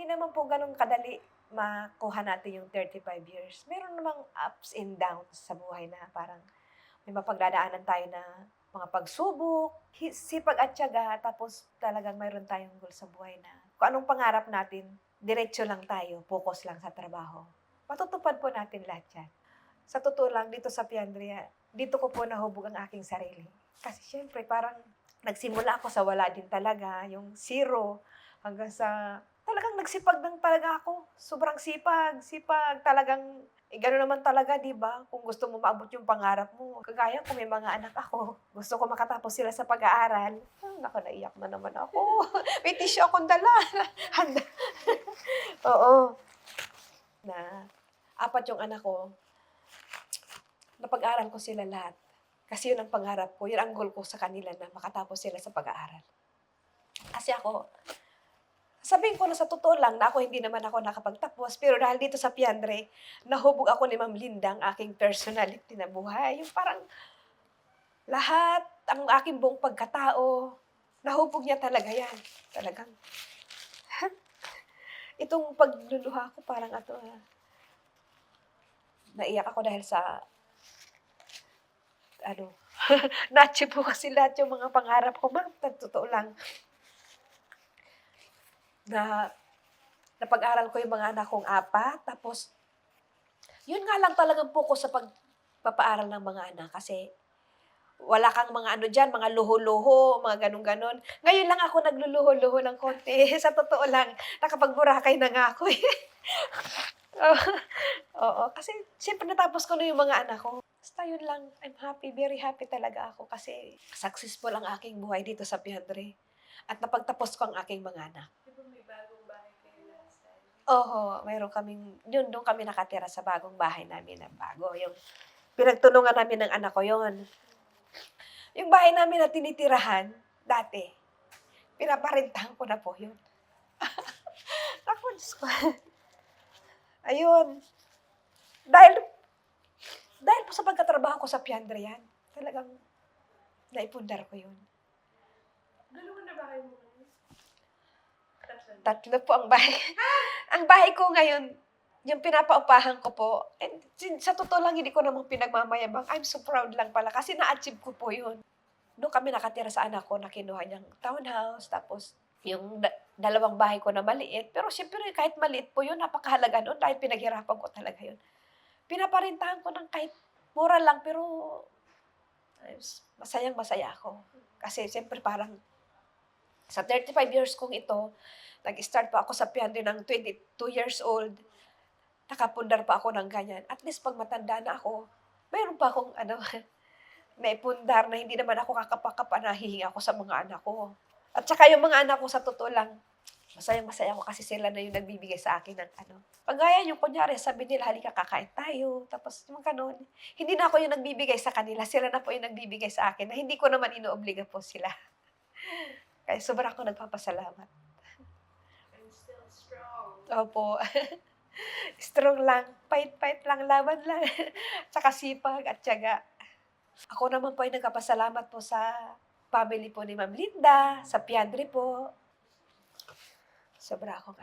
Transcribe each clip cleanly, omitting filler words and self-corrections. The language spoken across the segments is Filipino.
naman po gano'n kadali makuha natin yung 35 years. Meron namang ups and downs sa buhay na parang may mapagdadaanan tayo na mga pagsubok, sipag at tiyaga, tapos talagang mayroon tayong goal sa buhay na kung anong pangarap natin, diretso lang tayo, focus lang sa trabaho. Matutupad po natin lahat yan. Sa totoo lang, dito sa Piandria, dito ko po nahubog ang aking sarili. Kasi siyempre, parang nagsimula ako sa wala din talaga, yung zero, hanggang sa talagang nagsipag lang talaga ako. Sobrang sipag, talagang gano'n naman talaga, 'di ba? Kung gusto mo maabot yung pangarap mo. Kagaya ko, may mga anak ako, gusto ko makatapos sila sa pag-aaral. Naku, naiyak na naman ako. May tissue akong dala. Handa. Oo, na 4 yung anak ko, napag-aral ko sila lahat. Kasi yun ang pangarap ko, yun ang goal ko sa kanila na makatapos sila sa pag-aaral. Kasi ako, sabihin ko na sa totoo lang na ako hindi naman ako nakapagtapos, pero dahil dito sa Piandre, nahubog ako ni Ma'am Linda ang aking personality na buhay. Yung parang lahat, ang aking buong pagkatao, nahubog niya talaga yan. Talagang, itong pagluluha ko parang naiyak ako dahil sa, na-achieve ko kasi lahat yung mga pangarap ko. Ma'am, totoo lang, na napag-aral ko yung mga anak kong 4, tapos yun nga lang talagang focus sa pagpapaaral ng mga anak kasi wala kang mga diyan, mga luho-luho, mga gano'n-gano'n. Ngayon lang ako nagluluho-luho ng konti. Sa totoo lang, nakapag-Boracay na nga ako, eh. Oo, oo, kasi siyempre natapos ko na yung mga anak ko. Basta yun lang, I'm happy, very happy talaga ako kasi successful ang aking buhay dito sa Piandre at napagtapos ko ang aking mga anak. Oo, meron kaming do'n kami nakatira sa bagong bahay namin na bago, yung pinagtulungan namin ng anak ko yon. Yung bahay namin na tinitirahan dati, pinaparentahan ko na po yun. Naku, Diyos ko. Ayun, dahil dahil po sa pagtatrabaho ko sa Piandre yan, talagang naipundar ko yun. Dalawa na bahay mo ngayon? 3 po ang bahay. Ang bahay ko ngayon, yung pinapaupahan ko po, and sa totoo lang hindi ko namang pinagmamayabang, I'm so proud lang pala kasi na-achieve ko po yun. Doon kami nakatira sa anak ko na kinuha niyang townhouse, tapos yung 2 bahay ko na maliit. Pero siyempre kahit maliit po yun, napakahalaga nun dahil pinaghirapan ko talaga yun. Pinaparentahan ko ng kahit mura lang, pero masayang-masaya ako. Kasi siyempre parang sa 35 years kong ito, nag-start pa ako sa Piandre ng 22 years old. Nakapundar pa ako ng ganyan. At least pag matanda na ako, mayroon pa akong naipundar na hindi naman ako kakapa-kapa na hihingi ako sa mga anak ko. At saka yung mga anak ko sa totoo lang, masayang-masaya ako kasi sila na yung nagbibigay sa akin ng Pagaya yung kunyari, sabi nila, halika kakain tayo. Tapos yung ganun, hindi na ako yung nagbibigay sa kanila, sila na po yung nagbibigay sa akin na hindi ko naman inoobliga po sila. Kaya sobrang ako nagpapasalamat. I'm still strong. Opo. Strong lang, fight lang, laban lang. Tsaka sipag at tiyaga. Ako naman po ay nagpapasalamat po sa family po ni Ma'am Linda, sa Piandre po. Sobra akong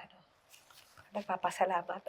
nagpapasalamat.